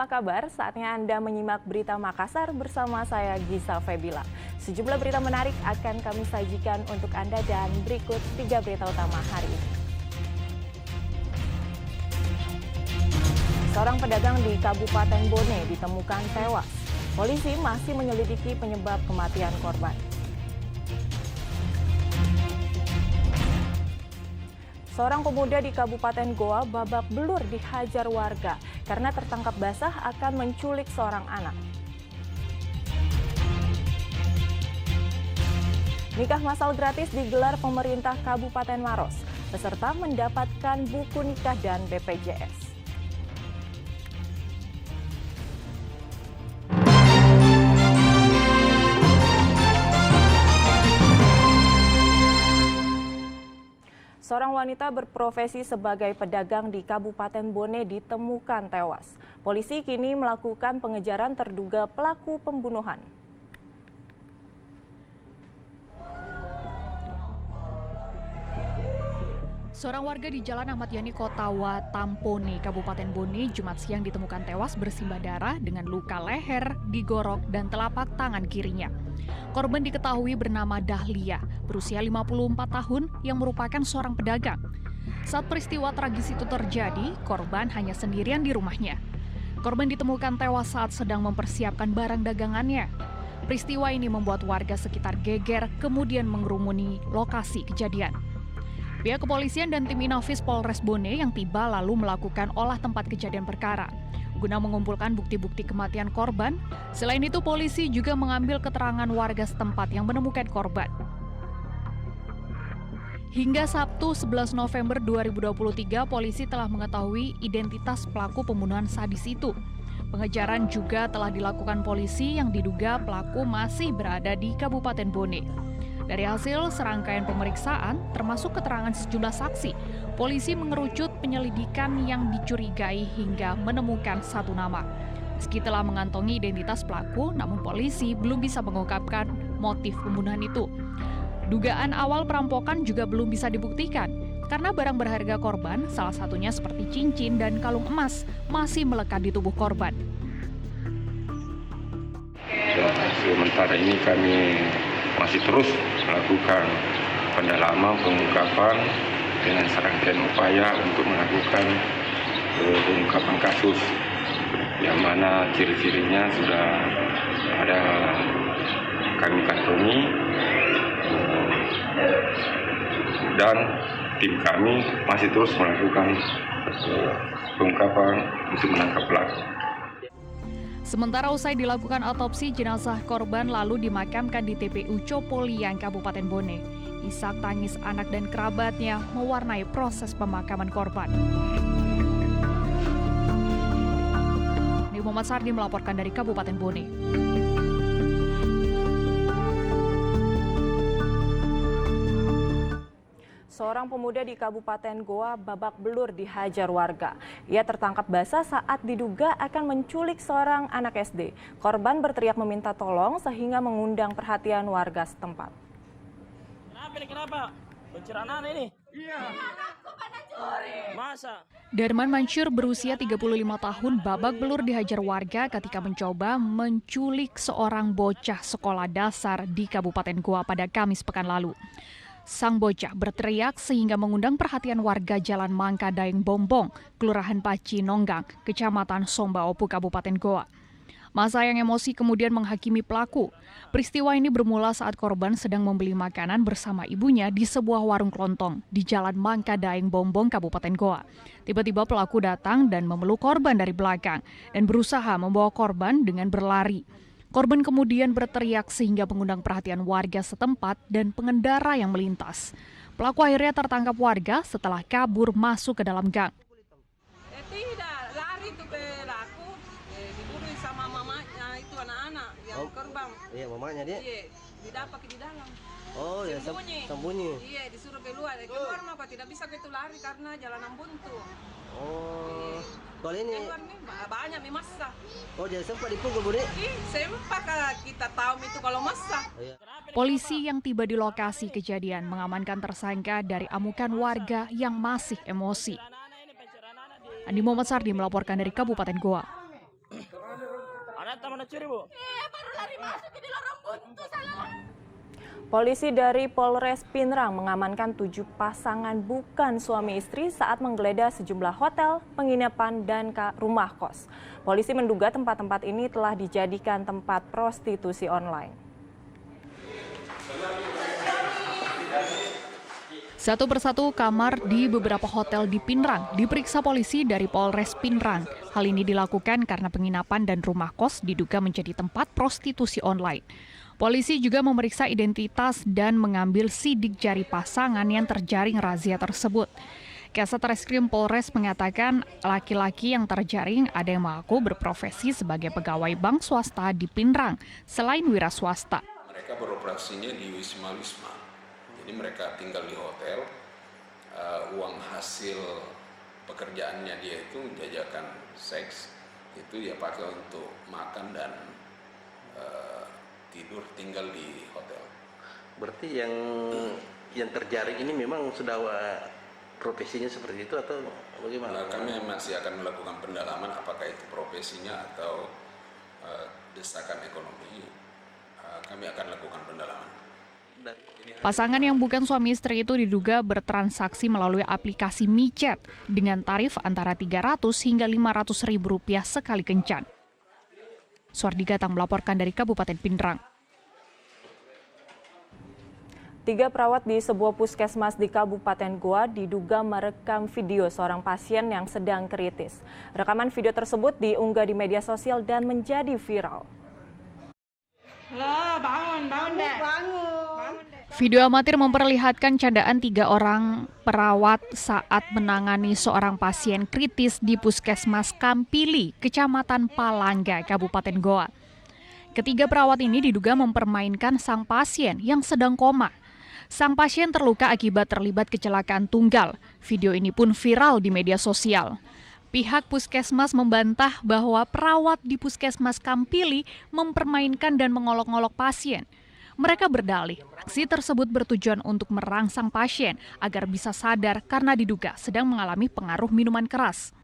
apa kabar? Saatnya Anda menyimak berita Makassar bersama saya Gisa Febila. Sejumlah berita menarik akan kami sajikan untuk Anda dan berikut 3 berita utama hari ini. Seorang pedagang di Kabupaten Bone ditemukan tewas. Polisi masih menyelidiki penyebab kematian korban. Seorang pemuda di Kabupaten Goa babak belur dihajar warga karena tertangkap basah akan menculik seorang anak. Nikah massal gratis digelar pemerintah Kabupaten Maros. Peserta mendapatkan buku nikah dan BPJS. Seorang wanita berprofesi sebagai pedagang di Kabupaten Bone ditemukan tewas. Polisi kini melakukan pengejaran terduga pelaku pembunuhan. Seorang warga di Jalan Ahmad Yani Kota Watampone, Kabupaten Bone, Jumat siang ditemukan tewas bersimbah darah dengan luka leher, digorok, dan telapak tangan kirinya. Korban diketahui bernama Dahlia, berusia 54 tahun yang merupakan seorang pedagang. Saat peristiwa tragis itu terjadi, korban hanya sendirian di rumahnya. Korban ditemukan tewas saat sedang mempersiapkan barang dagangannya. Peristiwa ini membuat warga sekitar geger kemudian mengerumuni lokasi kejadian. Pihak kepolisian dan tim Inafis Polres Bone yang tiba lalu melakukan olah tempat kejadian perkara guna mengumpulkan bukti-bukti kematian korban. Selain itu, polisi juga mengambil keterangan warga setempat yang menemukan korban. Hingga Sabtu 11 November 2023, polisi telah mengetahui identitas pelaku pembunuhan sadis itu. Pengejaran juga telah dilakukan polisi yang diduga pelaku masih berada di Kabupaten Bone. Dari hasil serangkaian pemeriksaan, termasuk keterangan sejumlah saksi, polisi mengerucut penyelidikan yang dicurigai hingga menemukan satu nama. Meski telah mengantongi identitas pelaku, namun polisi belum bisa mengungkapkan motif pembunuhan itu. Dugaan awal perampokan juga belum bisa dibuktikan, karena barang berharga korban, salah satunya seperti cincin dan kalung emas, masih melekat di tubuh korban. Sementara ini kami masih terus melakukan pendalaman, pengungkapan dengan serangkaian upaya untuk melakukan pengungkapan kasus yang mana ciri-cirinya sudah ada kami kantongi dan tim kami masih terus melakukan pengungkapan untuk menangkap pelaku. Sementara usai dilakukan otopsi, jenazah korban lalu dimakamkan di TPU Copoliang, Kabupaten Bone. Isak tangis anak dan kerabatnya mewarnai proses pemakaman korban. Muhammad Sardi melaporkan dari Kabupaten Bone. Seorang pemuda di Kabupaten Goa babak belur dihajar warga. Ia tertangkap basah saat diduga akan menculik seorang anak SD. Korban berteriak meminta tolong sehingga mengundang perhatian warga setempat. Kenapa? Pencerahan ini? Iya. Masa? Darman Mansur berusia 35 tahun babak belur dihajar warga ketika mencoba menculik seorang bocah sekolah dasar di Kabupaten Goa pada Kamis pekan lalu. Sang bocah berteriak sehingga mengundang perhatian warga Jalan Mangka Daeng Bombong, Kelurahan Paci Nonggang, Kecamatan Sombaopu, Kabupaten Goa. Massa yang emosi kemudian menghakimi pelaku. Peristiwa ini bermula saat korban sedang membeli makanan bersama ibunya di sebuah warung kelontong di Jalan Mangka Daeng Bombong, Kabupaten Goa. Tiba-tiba pelaku datang dan memeluk korban dari belakang dan berusaha membawa korban dengan berlari. Korban kemudian berteriak sehingga mengundang perhatian warga setempat dan pengendara yang melintas. Pelaku akhirnya tertangkap warga setelah kabur masuk ke dalam gang. Tidak, lari tuh pelaku, diburu sama mamanya itu anak-anak yang korban. Iya, mamanya dia? Iya, didapat di dalam. Oh, ya sembunyi. Iya, disuruh keluar. Keluar mah tidak bisa itu lari karena jalanan buntu. Oh, kalau ini keluar nih banyak nih massa. Oh, jadi sempat dipukul, Budi? Sempat kita tahu itu kalau massa. Polisi yang tiba di lokasi kejadian mengamankan tersangka dari amukan warga yang masih emosi. Andi Muhammad Sardi melaporkan dari Kabupaten Goa. Mana curi, Bu? Baru lari masuk di lorong buntu salah. Polisi dari Polres Pinrang mengamankan 7 pasangan bukan suami istri saat menggeledah sejumlah hotel, penginapan, dan rumah kos. Polisi menduga tempat-tempat ini telah dijadikan tempat prostitusi online. Satu persatu kamar di beberapa hotel di Pinrang diperiksa polisi dari Polres Pinrang. Hal ini dilakukan karena penginapan dan rumah kos diduga menjadi tempat prostitusi online. Polisi juga memeriksa identitas dan mengambil sidik jari pasangan yang terjaring razia tersebut. Kasat Reskrim Polres mengatakan laki-laki yang terjaring ada yang mengaku berprofesi sebagai pegawai bank swasta di Pinrang selain wira swasta. Mereka beroperasinya di wisma-wisma. Jadi mereka tinggal di hotel, uang hasil pekerjaannya dia itu jajakan seks, itu dia pakai untuk makan dan tidur tinggal di hotel. Berarti yang terjaring ini memang sudah profesinya seperti itu atau bagaimana? Nah, kami masih akan melakukan pendalaman apakah itu profesinya atau desakan ekonomi. Kami akan lakukan pendalaman. Pasangan yang bukan suami istri itu diduga bertransaksi melalui aplikasi micet dengan tarif antara 300 hingga 500 ribu rupiah sekali kencan. Suardi Gatang melaporkan dari Kabupaten Pinrang. 3 perawat di sebuah puskesmas di Kabupaten Goa diduga merekam video seorang pasien yang sedang kritis. Rekaman video tersebut diunggah di media sosial dan menjadi viral. Bangun deh. Video amatir memperlihatkan candaan 3 orang perawat saat menangani seorang pasien kritis di Puskesmas Kampili, Kecamatan Palangga, Kabupaten Goa. Ketiga perawat ini diduga mempermainkan sang pasien yang sedang koma. Sang pasien terluka akibat terlibat kecelakaan tunggal. Video ini pun viral di media sosial. Pihak puskesmas membantah bahwa perawat di Puskesmas Kampili mempermainkan dan mengolok-olok pasien. Mereka berdalih, aksi tersebut bertujuan untuk merangsang pasien agar bisa sadar karena diduga sedang mengalami pengaruh minuman keras.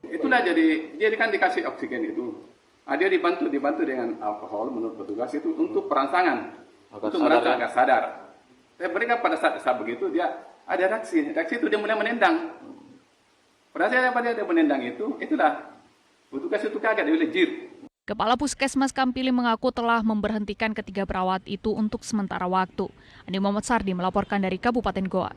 Itulah dia kan dikasih oksigen itu. Dia dibantu dengan alkohol menurut petugas itu untuk perangsangan, untuk merangsang agar sadar. Mereka pada saat begitu dia ada reaksi itu dia mulai menendang. Pada saat dia menendang itulah petugas itu kaget, dia lejir. Kepala Puskesmas Kampili mengaku telah memberhentikan ketiga perawat itu untuk sementara waktu. Andi Muhammad Sardi melaporkan dari Kabupaten Goa.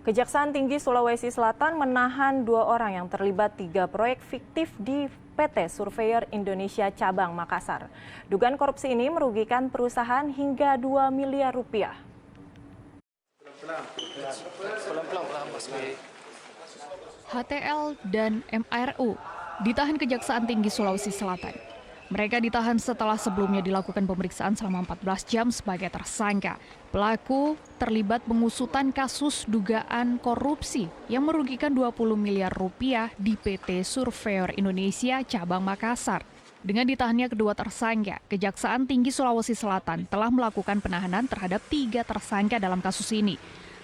Kejaksaan Tinggi Sulawesi Selatan menahan 2 orang yang terlibat 3 proyek fiktif di PT Surveyor Indonesia Cabang Makassar. Dugaan korupsi ini merugikan perusahaan hingga 2 miliar rupiah. HTL dan MRU ditahan Kejaksaan Tinggi Sulawesi Selatan. Mereka ditahan setelah sebelumnya dilakukan pemeriksaan selama 14 jam sebagai tersangka. Pelaku terlibat pengusutan kasus dugaan korupsi yang merugikan 20 miliar rupiah di PT Surveyor Indonesia Cabang Makassar. Dengan ditahannya kedua tersangka, Kejaksaan Tinggi Sulawesi Selatan telah melakukan penahanan terhadap 3 tersangka dalam kasus ini.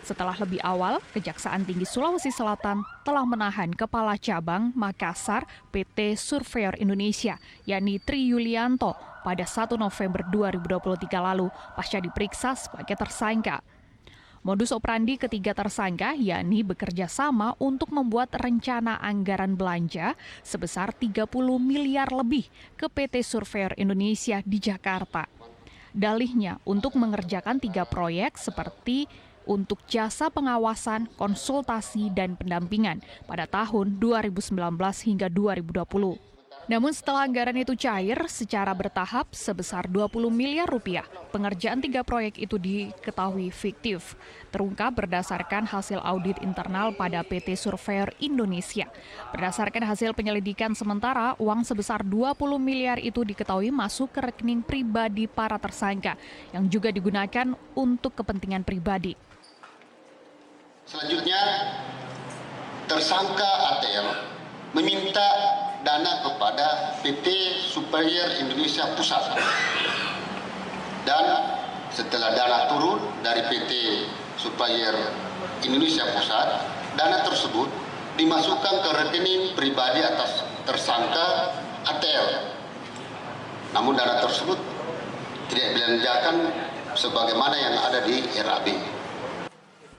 Setelah lebih awal, Kejaksaan Tinggi Sulawesi Selatan telah menahan Kepala Cabang Makassar PT Surveyor Indonesia, yakni Tri Yulianto, pada 1 November 2023 lalu pasca diperiksa sebagai tersangka. Modus operandi ketiga tersangka yakni bekerja sama untuk membuat rencana anggaran belanja sebesar 30 miliar lebih ke PT Surveyor Indonesia di Jakarta. Dalihnya untuk mengerjakan 3 proyek seperti untuk jasa pengawasan, konsultasi, dan pendampingan pada tahun 2019 hingga 2020. Namun setelah anggaran itu cair secara bertahap sebesar 20 miliar rupiah, pengerjaan 3 proyek itu diketahui fiktif. Terungkap berdasarkan hasil audit internal pada PT Surveyor Indonesia. Berdasarkan hasil penyelidikan sementara, uang sebesar 20 miliar itu diketahui masuk ke rekening pribadi para tersangka yang juga digunakan untuk kepentingan pribadi. Selanjutnya, tersangka ATL meminta dana kepada PT Surveyor Indonesia Pusat. Dan setelah dana turun dari PT Surveyor Indonesia Pusat, dana tersebut dimasukkan ke rekening pribadi atas tersangka ATL. Namun dana tersebut tidak dibelanjakan sebagaimana yang ada di RAB.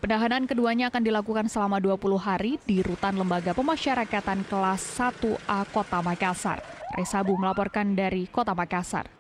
Penahanan keduanya akan dilakukan selama 20 hari di Rutan Lembaga Pemasyarakatan Kelas 1A Kota Makassar. Resabu melaporkan dari Kota Makassar.